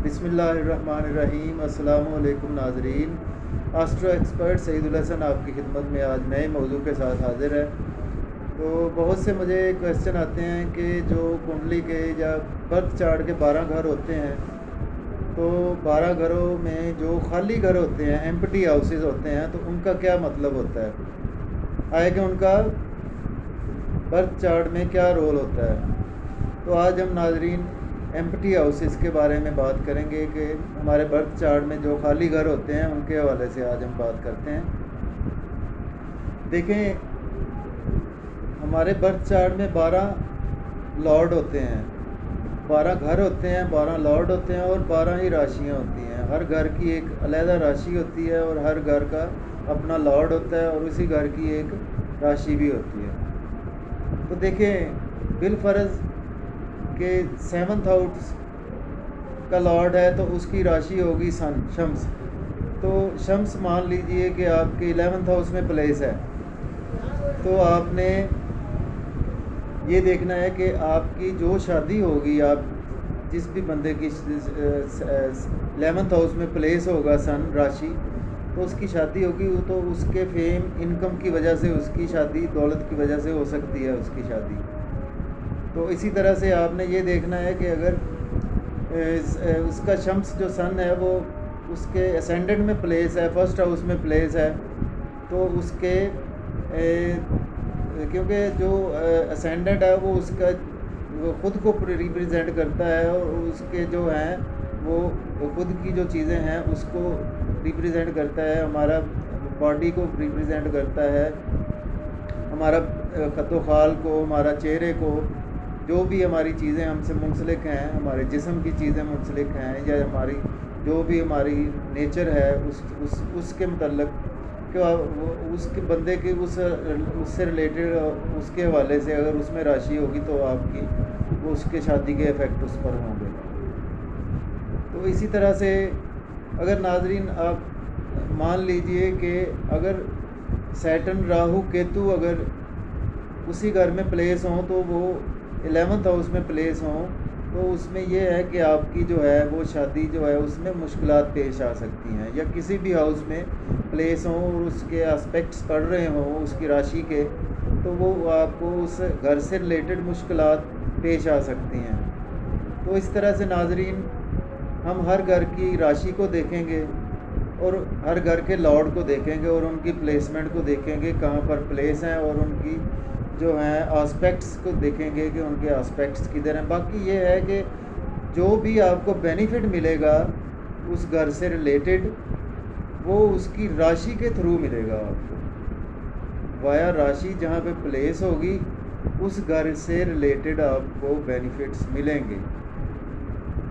बिस्मिल्लाहिर्रहमानिर्रहीम। अस्सलामु अलैकुम नाज़रीन। एस्ट्रो एक्सपर्ट सईदुल हसन आपकी खिदमत में आज नए मौजू के साथ हाज़िर है। तो बहुत से मुझे क्वेश्चन आते हैं कि जो कुंडली के या बर्थ चार्ट के 12 घर होते हैं, तो 12 घरों में जो खाली घर होते हैं, एम्प्टी हाउसेस होते हैं, तो उनका क्या मतलब होता है, आए कि उनका बर्थ चार्ट में क्या रोल होता है। तो आज हम नाज़रीन एम्प्टी हाउसेस के बारे में बात करेंगे कि हमारे बर्थ चार्ट में जो खाली घर होते हैं उनके हवाले से आज हम बात करते हैं। देखें, हमारे बर्थ चार्ट में 12 लॉर्ड होते हैं, 12 घर होते हैं, 12 लॉर्ड होते हैं और 12 ही राशियाँ होती हैं। हर घर की एक अलहदा राशि होती है और हर घर का अपना लॉर्ड होता है और उसी घर की एक राशि भी होती है। तो देखें, बिलफर्ज कि 7th हाउस का लॉर्ड है तो उसकी राशि होगी सन, शम्स। तो शम्स मान लीजिए कि आपके 11th हाउस में प्लेस है, तो आपने ये देखना है कि आपकी जो शादी होगी, आप जिस भी बंदे की 11th हाउस में प्लेस होगा सन राशि, तो उसकी शादी होगी, तो उसके फेम इनकम की वजह से उसकी शादी, दौलत की वजह से हो सकती है उसकी शादी। तो इसी तरह से आपने ये देखना है कि अगर उसका शम्स जो सन है वो उसके असेंडेंट में प्लेस है, फर्स्ट हाउस में प्लेस है, तो उसके क्योंकि जो असेंडेंट है वो उसका वो ख़ुद को रिप्रेजेंट करता है और उसके जो हैं वो ख़ुद की जो चीज़ें हैं उसको रिप्रेजेंट करता है, हमारा बॉडी को रिप्रेजेंट करता है, हमारा ख़तो खाल को, हमारा चेहरे को, जो भी हमारी चीज़ें हमसे मुंसलिक हैं, हमारे जिस्म की चीज़ें मुंसलिक हैं, या हमारी जो भी हमारी नेचर है उसके मतलब कि उसके बंदे की उससे रिलेटेड उसके हवाले से अगर उसमें राशि होगी तो आपकी वो उसके शादी के इफ़ेक्ट उस पर होंगे। तो इसी तरह से अगर नाज़रीन आप मान लीजिए कि अगर सैटर्न, राहु, केतु अगर उसी घर में प्लेस हों, तो वो 11th हाउस में प्लेस हों, तो उसमें यह है कि आपकी जो है वो शादी जो है उसमें मुश्किलात पेश आ सकती हैं। या किसी भी हाउस में प्लेस हों और उसके एस्पेक्ट्स पढ़ रहे हों उसकी राशि के, तो वो आपको उस घर से रिलेटेड मुश्किलात पेश आ सकती हैं। तो इस तरह से नाज़रीन हम हर घर की राशि को देखेंगे और हर घर के लॉर्ड को देखेंगे और उनकी प्लेसमेंट को देखेंगे कहाँ पर प्लेस हैं, और उनकी जो हैं एस्पेक्ट्स को देखेंगे कि उनके एस्पेक्ट्स किधर हैं। बाकी ये है कि जो भी आपको बेनिफिट मिलेगा उस घर से रिलेटेड, वो उसकी राशि के थ्रू मिलेगा आपको, वाया राशि जहाँ पे प्लेस होगी उस घर से रिलेटेड आपको बेनिफिट्स मिलेंगे।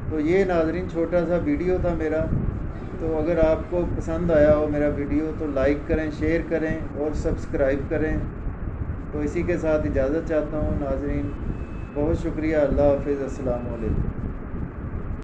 तो ये नाज़रीन छोटा सा वीडियो था मेरा। तो अगर आपको पसंद आया हो मेरा वीडियो तो लाइक करें, शेयर करें और सब्सक्राइब करें। तो इसी के साथ इजाज़त चाहता हूँ नाज़रीन। बहुत शुक्रिया। अल्लाह हाफ़िज़। अस्सलामु अलैकुम।